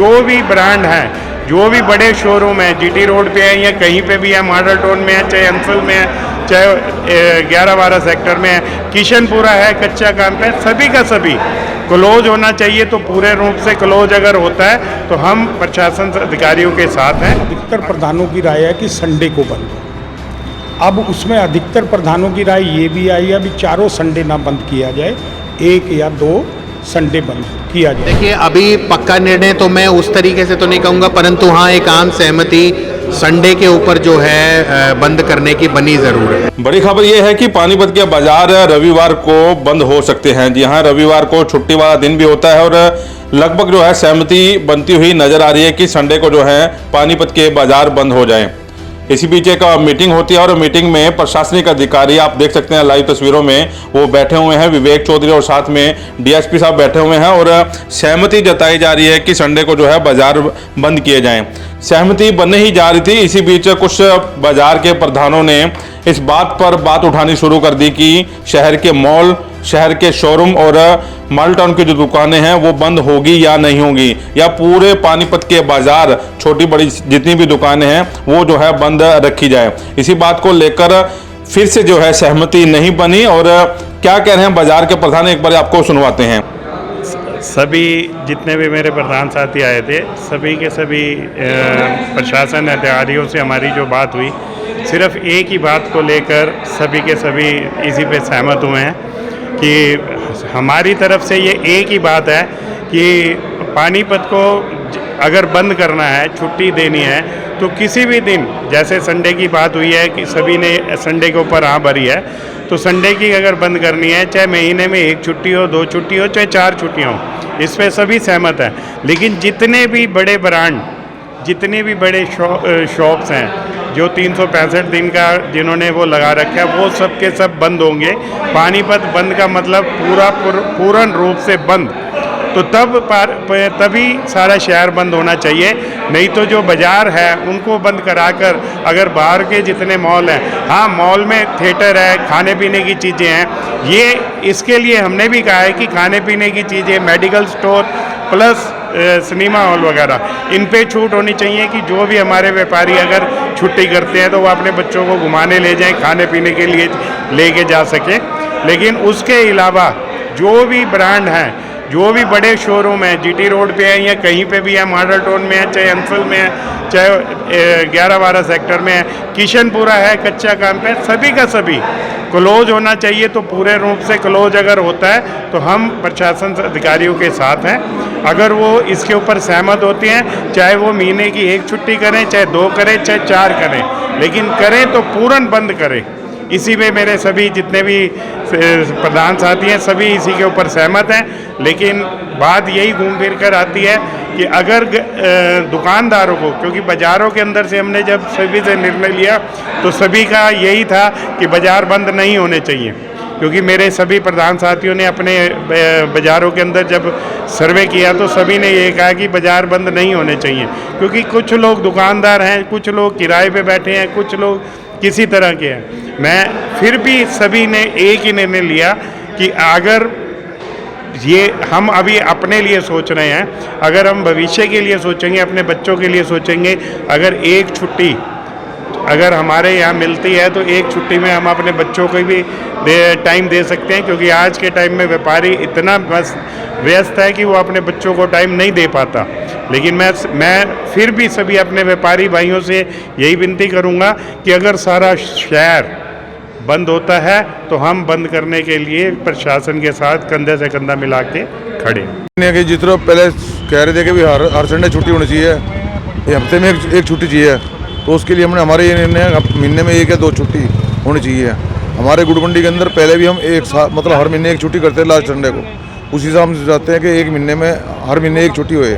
जो भी ब्रांड हैं, जो भी बड़े शोरूम हैं, जीटी रोड पे है या कहीं पे भी है, मॉडल टाउन में है, चाहे अंफल में है, चाहे 11-12 सेक्टर में है, किशनपुरा है, कच्चा काम पे, सभी का सभी क्लोज होना चाहिए। तो पूरे रूप से क्लोज अगर होता है तो हम प्रशासन अधिकारियों के साथ हैं। अधिकतर प्रधानों की राय है कि संडे को बंद हो। अब उसमें अधिकतर प्रधानों की राय ये भी आई है अभी चारों संडे ना बंद किया जाए, 1 या 2 संडे बंद किया जाए। देखिए, अभी पक्का निर्णय तो मैं उस तरीके से तो नहीं कहूँगा, परंतु हाँ एक आम सहमति संडे के ऊपर जो है बंद करने की बनी जरूर है। बड़ी खबर यह है कि पानीपत के बाजार रविवार को बंद हो सकते हैं। जी हाँ, रविवार को छुट्टी वाला दिन भी होता है और लगभग जो है सहमति बनती हुई नजर आ रही है कि संडे को जो है पानीपत के बाजार बंद हो जाएं। इसी बीच एक मीटिंग होती है और मीटिंग में प्रशासनिक अधिकारी आप देख सकते हैं लाइव तस्वीरों में, वो बैठे हुए हैं, विवेक चौधरी और साथ में डीएसपी साहब बैठे हुए हैं और सहमति जताई जा रही है कि संडे को जो है बाजार बंद किए जाएं। सहमति बनने ही जा रही थी, इसी बीच कुछ बाजार के प्रधानों ने इस बात पर बात उठानी शुरू कर दी कि शहर के मॉल, शहर के शोरूम और मॉडल टाउन की जो दुकानें हैं वो बंद होगी या नहीं होगी, या पूरे पानीपत के बाजार छोटी बड़ी जितनी भी दुकानें हैं वो जो है बंद रखी जाए। इसी बात को लेकर फिर से जो है सहमति नहीं बनी और क्या कह रहे हैं बाजार के प्रधान, एक बार आपको सुनवाते हैं। सभी जितने भी मेरे प्रधान साथी आए थे, सभी के सभी प्रशासन अधिकारियों से हमारी जो बात हुई, सिर्फ एक ही बात को लेकर सभी के सभी इसी पे सहमत हुए हैं कि हमारी तरफ से ये एक ही बात है कि पानीपत को अगर बंद करना है, छुट्टी देनी है, तो किसी भी दिन, जैसे संडे की बात हुई है कि सभी ने संडे के ऊपर हाँ भरी है, तो संडे की अगर बंद करनी है, चाहे महीने में 1 छुट्टी हो, 2 छुट्टी हो, चाहे 4 छुट्टियाँ हो, इस पर सभी सहमत हैं। लेकिन जितने भी बड़े ब्रांड, जितने भी बड़े शॉप्स हैं जो 365 दिन का जिन्होंने वो लगा रखा है, वो सब के सब बंद होंगे। पानीपत बंद का मतलब पूर्ण रूप से बंद, तो तभी सारा शहर बंद होना चाहिए। नहीं तो जो बाज़ार है उनको बंद कराकर अगर बाहर के जितने मॉल हैं, हाँ मॉल में थिएटर है, खाने पीने की चीज़ें हैं, ये इसके लिए हमने भी कहा है कि खाने पीने की चीज़ें, medical store plus cinema hall वगैरह, इन पे छूट होनी चाहिए कि जो भी हमारे व्यापारी अगर छुट्टी करते हैं तो वो अपने बच्चों को घुमाने ले जाएं, खाने पीने के लिए लेके जा सकें। लेकिन उसके अलावा जो भी ब्रांड हैं, जो भी बड़े शोरूम हैं, जीटी रोड पे है या कहीं पे भी है, मॉडल टाउन में है, चाहे अंफल में है, चाहे 11-12 सेक्टर में है, किशनपुरा है, कच्चा काम पे, सभी का सभी क्लोज होना चाहिए। तो पूरे रूप से क्लोज अगर होता है तो हम प्रशासन अधिकारियों के साथ हैं। अगर वो इसके ऊपर सहमत होते हैं, चाहे वो महीने की 1 छुट्टी करें, चाहे 2 करें, चाहे 4 करें, लेकिन करें तो पूर्ण बंद करें। इसी में मेरे सभी जितने भी प्रधान साथी हैं सभी इसी के ऊपर सहमत हैं। लेकिन बात यही घूम फिर कर आती है कि अगर दुकानदारों को, क्योंकि बाज़ारों के अंदर से हमने जब सभी से निर्णय लिया तो सभी का यही था कि बाज़ार बंद नहीं होने चाहिए, क्योंकि मेरे सभी प्रधान साथियों ने अपने बाज़ारों के अंदर जब सर्वे किया तो सभी ने ये कहा कि बाज़ार बंद नहीं होने चाहिए, क्योंकि कुछ लोग दुकानदार हैं, कुछ लोग किराए पे बैठे हैं, कुछ लोग किसी तरह के हैं। मैं फिर भी सभी ने एक ही निर्णय लिया कि अगर ये हम अभी अपने लिए सोच रहे हैं, अगर हम भविष्य के लिए सोचेंगे, अपने बच्चों के लिए सोचेंगे, अगर 1 छुट्टी अगर हमारे यहाँ मिलती है तो 1 छुट्टी में हम अपने बच्चों को भी टाइम दे सकते हैं, क्योंकि आज के टाइम में व्यापारी इतना बस व्यस्त है कि वो अपने बच्चों को टाइम नहीं दे पाता। लेकिन मैं फिर भी सभी अपने व्यापारी भाइयों से यही विनती करूँगा कि अगर सारा शहर बंद होता है तो हम बंद करने के लिए प्रशासन के साथ कंधे से कंधा मिला के खड़े हैं। कि जिस तरह पहले कह रहे थे कि हर संडे छुट्टी होनी चाहिए, हफ्ते में एक छुट्टी चाहिए, तो उसके लिए हमने हमारे ये निर्णय महीने में 1 या 2 छुट्टी होनी चाहिए। हमारे गुड़बंडी के अंदर पहले भी हम मतलब हर महीने 1 छुट्टी करते हैं लास्ट संडे को। उसी हिसाब हम चाहते हैं कि 1 महीने में हर महीने 1 छुट्टी होए,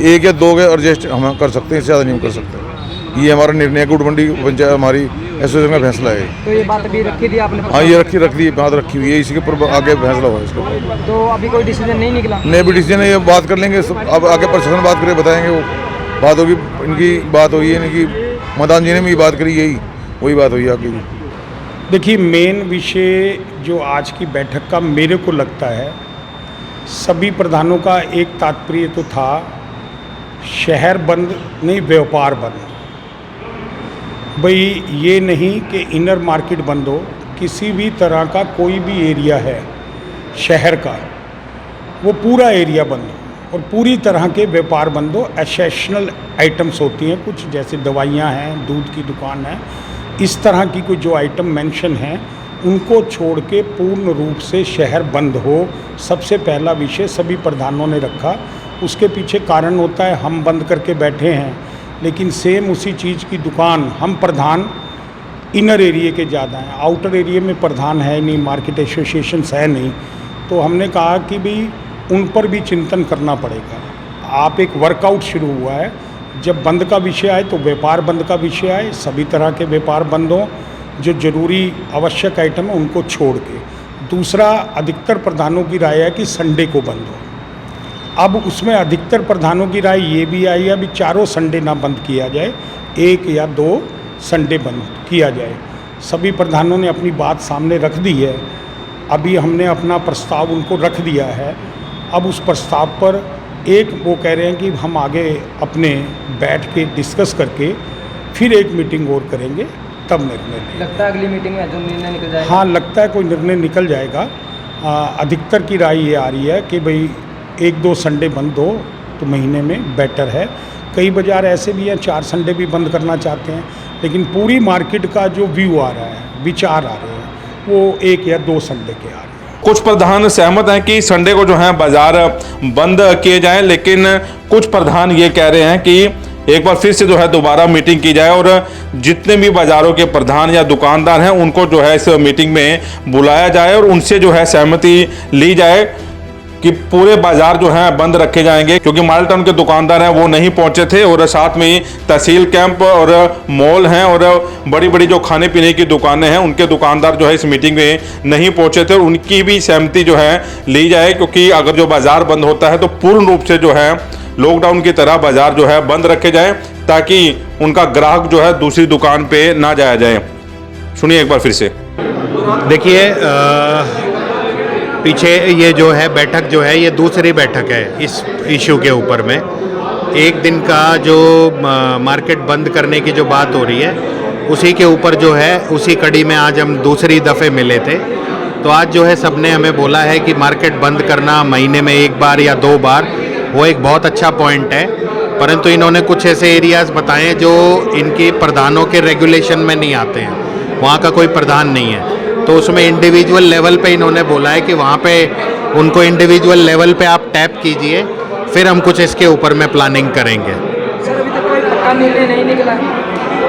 1 या 2 के एडजस्ट हम कर सकते हैं, इससे ज़्यादा नहीं कर सकते। ये हमारा निर्णय है, गुड़बंडी पंचायत हमारी एसोसिएशन का फैसला है। तो ये बात अभी रखी थी आपने? हाँ, ये रख दी बात रखी हुई है, इसी के ऊपर आगे फैसला हुआ है इसके ऊपर। तो अभी कोई डिसीजन नहीं निकला? नहीं, भी डिसीजन है, ये बात कर लेंगे, अब आगे प्रशासन बात करके बताएंगे। वो बात होगी, इनकी बात हुई है, इनकी मदान जी ने भी बात करी, यही वही बात हुई आगे। देखिए, मेन विषय जो आज की बैठक का मेरे को लगता है, सभी प्रधानों का एक तात्पर्य तो था शहर बंद नहीं, व्यापार बंद। भाई ये नहीं कि इनर मार्केट बंद हो, किसी भी तरह का कोई भी एरिया है शहर का, वो पूरा एरिया बंद हो और पूरी तरह के व्यापार बंद हो। एसेंशियल आइटम्स होती हैं कुछ, जैसे दवाइयाँ हैं, दूध की दुकान है, इस तरह की कोई जो आइटम मेंशन हैं उनको छोड़ के पूर्ण रूप से शहर बंद हो। सबसे पहला विषय सभी प्रधानों ने रखा। उसके पीछे कारण होता है हम बंद करके बैठे हैं, लेकिन सेम उसी चीज़ की दुकान हम प्रधान इनर एरिया के ज़्यादा हैं, आउटर एरिया में प्रधान है नहीं, मार्केट एसोसिएशंस है नहीं। तो हमने कहा कि भाई उन पर भी चिंतन करना पड़ेगा। आप एक वर्कआउट शुरू हुआ है, जब बंद का विषय आए तो व्यापार बंद का विषय आए, सभी तरह के व्यापार बंद हों, जो ज़रूरी आवश्यक आइटम है उनको छोड़ के। दूसरा, अधिकतर प्रधानों की राय है कि संडे को बंद हो। अब उसमें अधिकतर प्रधानों की राय ये भी आई है अभी चारों संडे ना बंद किया जाए, 1 या 2 संडे बंद किया जाए। सभी प्रधानों ने अपनी बात सामने रख दी है। अभी हमने अपना प्रस्ताव उनको रख दिया है। अब उस प्रस्ताव पर एक वो कह रहे हैं कि हम आगे अपने बैठ के डिस्कस करके फिर एक मीटिंग और करेंगे, तब निर्णय लेंगे। लगता है अगली मीटिंग में जो निर्णय निकल जाएगा। हाँ, लगता है कोई निर्णय निकल जाएगा। अधिकतर की राय ये आ रही है कि भाई 1-2 संडे बंद हो तो महीने में बेटर है। कई बाज़ार ऐसे भी हैं 4 संडे भी बंद करना चाहते हैं, लेकिन पूरी मार्केट का जो व्यू आ रहा है, विचार आ रहे हैं, वो 1 या 2 संडे के आ रहे हैं। कुछ प्रधान सहमत हैं कि संडे को जो है बाजार बंद किए जाएं, लेकिन कुछ प्रधान ये कह रहे हैं कि एक बार फिर से जो है दोबारा मीटिंग की जाए और जितने भी बाज़ारों के प्रधान या दुकानदार हैं उनको जो है इस मीटिंग में बुलाया जाए और उनसे जो है सहमति ली जाए कि पूरे बाजार जो हैं बंद रखे जाएंगे, क्योंकि माल टाउन के दुकानदार हैं वो नहीं पहुंचे थे और साथ में ही तहसील कैंप और मॉल हैं और बड़ी बड़ी जो खाने पीने की दुकानें हैं उनके दुकानदार जो है इस मीटिंग में नहीं पहुंचे थे और उनकी भी सहमति जो है ली जाए, क्योंकि अगर जो बाजार बंद होता है तो पूर्ण रूप से जो है लॉकडाउन की तरह बाजार जो है बंद रखे जाए ताकि उनका ग्राहक जो है दूसरी दुकान पे ना जाया जाए। सुनिए एक बार फिर से। देखिए, पीछे ये जो है बैठक जो है ये दूसरी बैठक है इस इशू के ऊपर में। एक दिन का जो मार्केट बंद करने की जो बात हो रही है उसी के ऊपर जो है उसी कड़ी में आज हम दूसरी दफ़े मिले थे। तो आज जो है सबने हमें बोला है कि मार्केट बंद करना महीने में 1 बार या 2 बार वो एक बहुत अच्छा पॉइंट है, परंतु इन्होंने कुछ ऐसे एरियाज़ बताए जो इनके प्रधानों के रेगुलेशन में नहीं आते हैं, वहाँ का कोई प्रधान नहीं है। तो उसमें इंडिविजुअल लेवल पे इन्होंने बोला है कि वहाँ पे उनको इंडिविजुअल लेवल पे आप टैप कीजिए, फिर हम कुछ इसके ऊपर में प्लानिंग करेंगे। सर अभी तक कोई पक्का निर्णय नहीं निकला।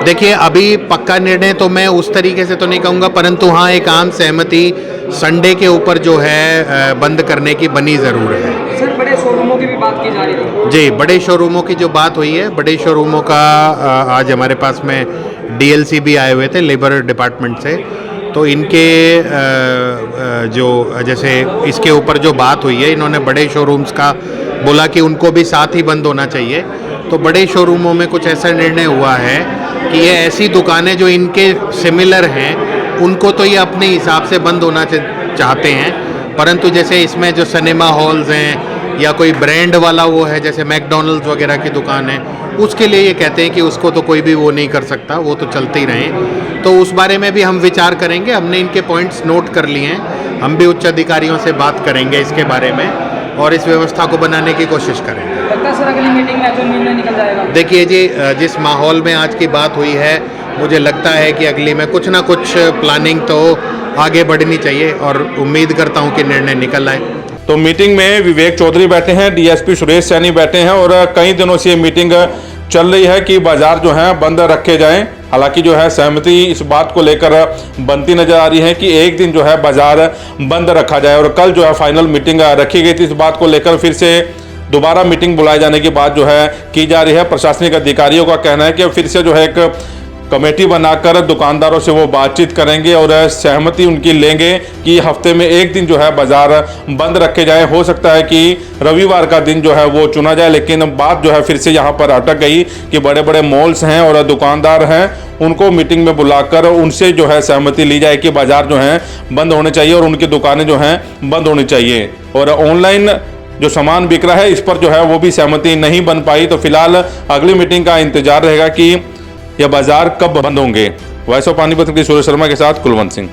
देखिए, अभी पक्का निर्णय तो मैं उस तरीके से तो नहीं कहूँगा, परंतु हाँ एक आम सहमति संडे के ऊपर जो है बंद करने की बनी ज़रूर है। सर बड़े शोरूमों की भी बात की जा रही थी। जी, बड़े शोरूमों की जो बात हुई है, बड़े शोरूमों का आज हमारे पास में डीएलसी भी आए हुए थे लेबर डिपार्टमेंट से। तो इनके जो जैसे इसके ऊपर जो बात हुई है, इन्होंने बड़े शोरूम्स का बोला कि उनको भी साथ ही बंद होना चाहिए। तो बड़े शोरूमों में कुछ ऐसा निर्णय हुआ है कि ये ऐसी दुकानें जो इनके सिमिलर हैं उनको तो ये अपने हिसाब से बंद होना चाहते हैं, परंतु जैसे इसमें जो सिनेमा हॉल्स हैं या कोई ब्रांड वाला वो है जैसे मैकडॉनल्ड्स वगैरह की दुकान है, उसके लिए ये कहते हैं कि उसको तो कोई भी वो नहीं कर सकता, वो तो चलते ही रहें। तो उस बारे में भी हम विचार करेंगे। हमने इनके पॉइंट्स नोट कर लिए हैं, हम भी उच्च अधिकारियों से बात करेंगे इसके बारे में और इस व्यवस्था को बनाने की कोशिश करेंगे। लगता है सर अगली मीटिंग में जो निर्णय निकल जाएगा। देखिए जी, जिस माहौल में आज की बात हुई है, मुझे लगता है कि अगली में कुछ ना कुछ प्लानिंग तो आगे बढ़नी चाहिए और उम्मीद करता हूँ कि निर्णय निकल आए। तो मीटिंग में विवेक चौधरी बैठे हैं, डीएसपी सुरेश सैनी बैठे हैं और कई दिनों से ये मीटिंग चल रही है कि बाजार जो है बंद रखे जाएं। हालांकि जो है सहमति इस बात को लेकर बनती नजर आ रही है कि एक दिन जो है बाजार बंद रखा जाए और कल जो है फाइनल मीटिंग रखी गई थी। इस बात को लेकर फिर से दोबारा मीटिंग बुलाए जाने की बात जो है की जा रही है। प्रशासनिक अधिकारियों का कहना है कि फिर से जो है एक कमेटी बनाकर दुकानदारों से वो बातचीत करेंगे और सहमति उनकी लेंगे कि हफ्ते में एक दिन जो है बाजार बंद रखे जाए। हो सकता है कि रविवार का दिन जो है वो चुना जाए, लेकिन बात जो है फिर से यहाँ पर अटक गई कि बड़े बड़े मॉल्स हैं और दुकानदार हैं, उनको मीटिंग में बुलाकर उनसे जो है सहमति ली जाए कि बाजार जो है बंद होने चाहिए और उनकी दुकानें जो हैं बंद होनी चाहिए। और ऑनलाइन जो सामान बिक रहा है इस पर जो है वो भी सहमति नहीं बन पाई। तो फिलहाल अगली मीटिंग का इंतजार रहेगा कि यह बाजार कब बंद होंगे। वॉइस ऑफ पानीपत की सूर्य शर्मा के साथ कुलवंत सिंह।